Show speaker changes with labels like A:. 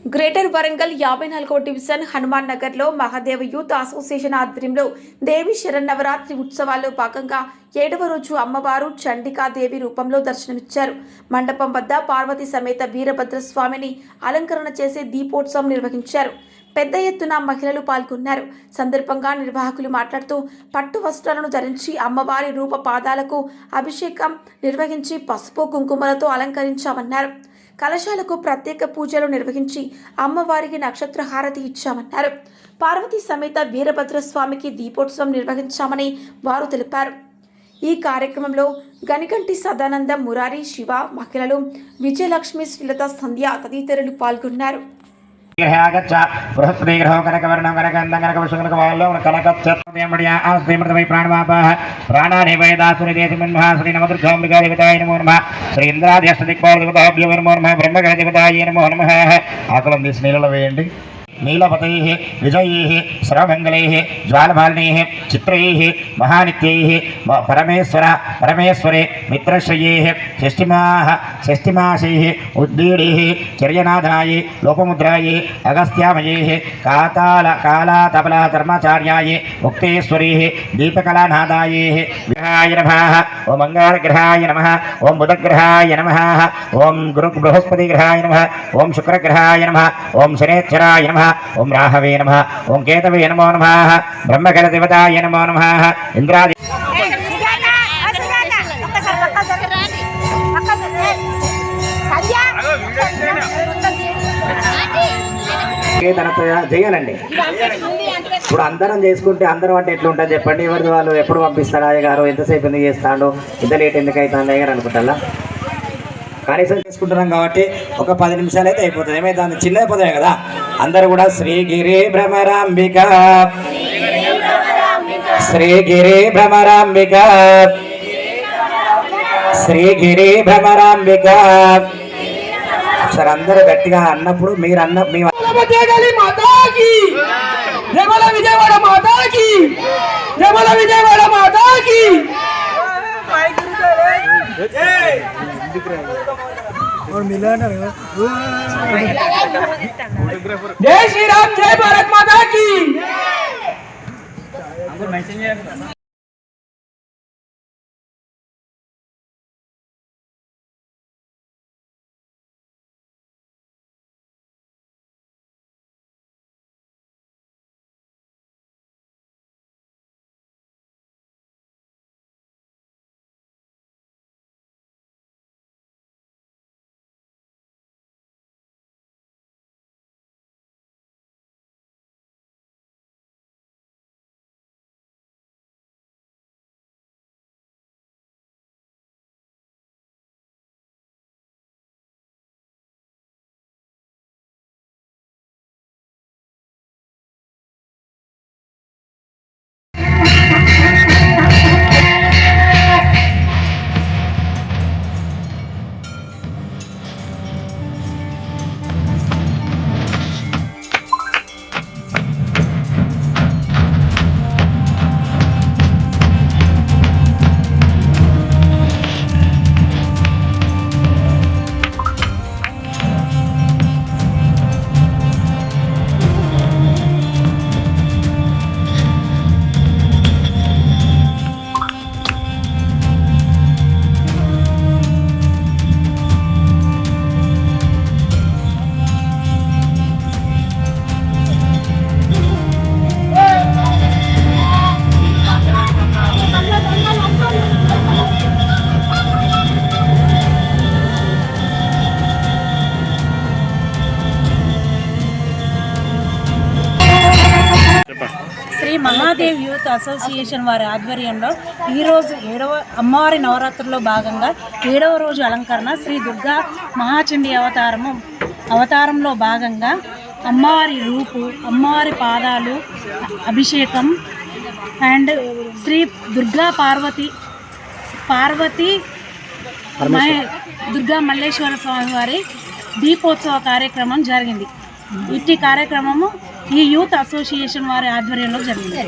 A: Greater Warangal 54వ division Hanuman నగర్లో Mahadeva youth association ఆధ్వర్యంలో దేవి శరన్నవరాత్రి ఉత్సవాల్లో భాగంగా 7వ రోజు అమ్మవారు చండికాదేవి రూపంలో దర్శనమిచ్చారు. మండపం వద్ద పార్వతీ సమేత వీరభద్రస్వామిని అలంకరణ చేసి దీపోత్సవం నిర్వహించారు. పెద్ద ఎత్తున మహిళలు పాల్గొన్నారు. సందర్భంగా నిర్వాహకులు మాట్లాడుతూ పట్టు వస్త్రాలను ధరించి అమ్మవారి రూప పాదాలకు అభిషేకం నిర్వహించి పసుపు కుంకుమలతో అలంకరించామన్నారు. కలశాలకు ప్రత్యేక పూజలు నిర్వహించి అమ్మవారికి నక్షత్ర హారతి ఇచ్చామన్నారు. పార్వతీ సమేత వీరభద్రస్వామికి దీపోత్సవం నిర్వహించామని వారు తెలిపారు. ఈ కార్యక్రమంలో గనికంటి సదానంద, మురారి, శివ, మహిళలు, విజయలక్ష్మి, శ్రీలత, సంధ్య తదితరులు పాల్గొన్నారు.
B: బృహస్పతి గ్రహో కనకవర్ణం కనకందం కనకవశకనకవాల్లో కనకచ్చమడియా ఆశ్రీమృతమై ప్రాణవాపాః ప్రాణాని వేదాసుని దేశమన్మః శ్రీ నవదుర్గాంబికాదేవతాయ నమో నమః శ్రీ ఇంద్రాధ్యష్టదిక్పాలదేవతాభ్యో నమో నమః బ్రహ్మగణదేవతాయ నమో నమః. ఆకులం తీసి నీళ్ళలో వేయండి. नीलपतैः विजयैः सर्वमङ्गलैः ज्वालमालिनैः चित्रैः महानित्यैः परमेश्वर परमेश्वरे मित्रश्रयैः षष्टिमासैः उद्दीडैः चर्यनाथायै लोपमुद्रायै अगस्त्यामयैः कालातपलः धर्माचार्यायै उक्तेश्वरैः दीपकलानाथायै ग्रहाय नमः. ओं मंगलग्रहाय नमः. ओं बुधग्रहाय नमः. ओं बृहस्पतिग्रहाय नमः. ओं शुक्रग्रहाय नमः. ओं शनेश्वराय नमः. ओं राहवे नमः. ओं केतवे नमो नमः. ब्रह्मकलदेवताय नमो नमः. इंद्रादि చేయాలండి. ఇప్పుడు అందరం చేసుకుంటే అందరం అంటే ఎట్లుంటుంది చెప్పండి. ఎవరిది వాళ్ళు ఎప్పుడు పంపిస్తాడు అయ్య గారు, ఎంతసేపు ఎందుకు చేస్తాడు, ఇంత లేట్ ఎందుకు అవుతుంది అయ్య గారు అనుకుంటా. కనీసం చేసుకుంటున్నాం కాబట్టి ఒక 10 నిమిషాలు అయితే అయిపోతుంది. ఏమైతుంది, చిన్నది పోతాయి కదా. అందరూ కూడా శ్రీగిరి భ్రమరాంబిక శ్రీగిరి భ్రమరాంబిక శ్రీగిరి భ్రమరాంబిక సరే అందరూ గట్టిగా అన్నప్పుడు మీరు అన్న మీ విజయవాడ మాతాకి విజయవాడ మాతాకి और मिला ना जय श्री राम, जय भारत माता की।
C: శ్రీ మహాదేవ్ యూత్ అసోసియేషన్ వారి ఆధ్వర్యంలో ఈరోజు 7వ అమ్మవారి నవరాత్రుల్లో భాగంగా 7వ రోజు అలంకరణ శ్రీ దుర్గా మహాచండీ అవతారంలో భాగంగా అమ్మవారి రూపు, అమ్మవారి పాదాలు, అభిషేకం అండ్ శ్రీ దుర్గా పార్వతి దుర్గా మల్లేశ్వర స్వామి వారి దీపోత్సవ కార్యక్రమం జరిగింది. ఇట్టి కార్యక్రమము ఈ యూత్ అసోసియేషన్ వారి ఆధ్వర్యంలో జరిగింది.